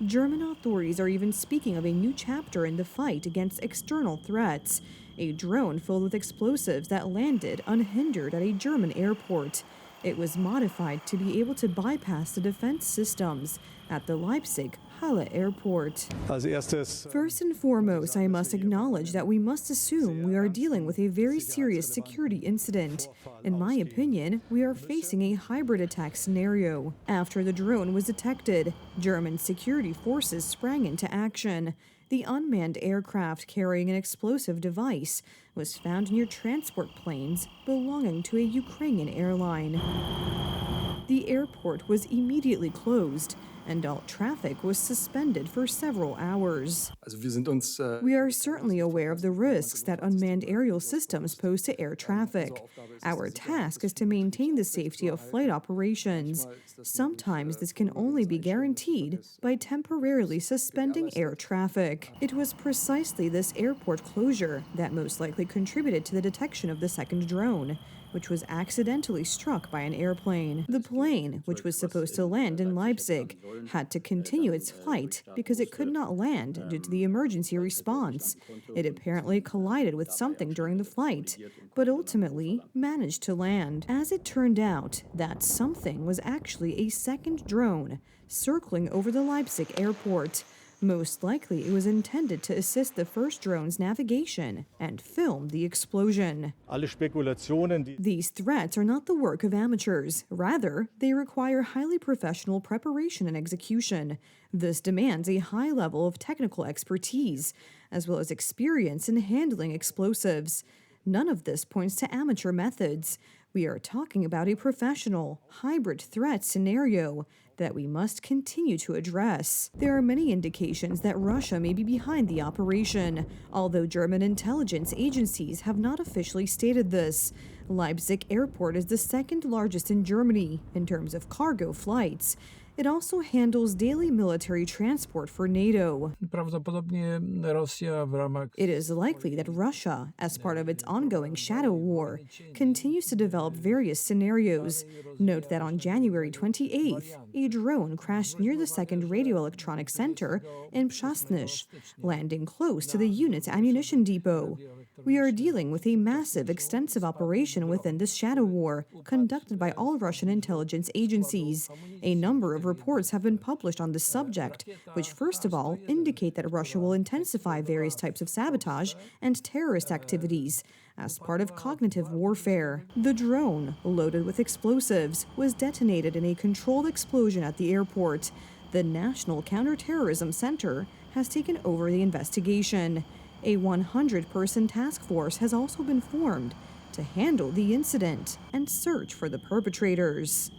German authorities are even speaking of a new chapter in the fight against external threats. A drone filled with explosives that landed unhindered at a German airport. It was modified to be able to bypass the defense systems at the Leipzig Halle airport. First and foremost, I must acknowledge that we must assume we are dealing with a very serious security incident. In my opinion, we are facing a hybrid attack scenario. After the drone was detected, German security forces sprang into action. The unmanned aircraft carrying an explosive device was found near transport planes belonging to a Ukrainian airline. The airport was immediately closed, and all traffic was suspended for several hours. We are certainly aware of the risks that unmanned aerial systems pose to air traffic. Our task is to maintain the safety of flight operations. Sometimes this can only be guaranteed by temporarily suspending air traffic. It was precisely this airport closure that most likely contributed to the detection of the second drone, which was accidentally struck by an airplane. The plane, which was supposed to land in Leipzig, had to continue its flight because it could not land due to the emergency response. It apparently collided with something during the flight, but ultimately managed to land. As it turned out, that something was actually a second drone circling over the Leipzig airport. Most likely, it was intended to assist the first drone's navigation and film the explosion. These threats are not the work of amateurs. Rather, they require highly professional preparation and execution. This demands a high level of technical expertise, as well as experience in handling explosives. None of this points to amateur methods. We are talking about a professional, hybrid threat scenario that we must continue to address. There are many indications that Russia may be behind the operation, although German intelligence agencies have not officially stated this. Leipzig Airport is the second largest in Germany in terms of cargo flights. It also handles daily military transport for NATO. It is likely that Russia, as part of its ongoing shadow war, continues to develop various scenarios. Note that on January 28th, a drone crashed near the second radioelectronic center in Przasnysz, landing close to the unit's ammunition depot. We are dealing with a massive, extensive operation within this shadow war, conducted by all Russian intelligence agencies. A number of reports have been published on this subject, which first of all indicate that Russia will intensify various types of sabotage and terrorist activities as part of cognitive warfare. The drone, loaded with explosives, was detonated in a controlled explosion at the airport. The National Counterterrorism Center has taken over the investigation. A 100-person task force has also been formed to handle the incident and search for the perpetrators.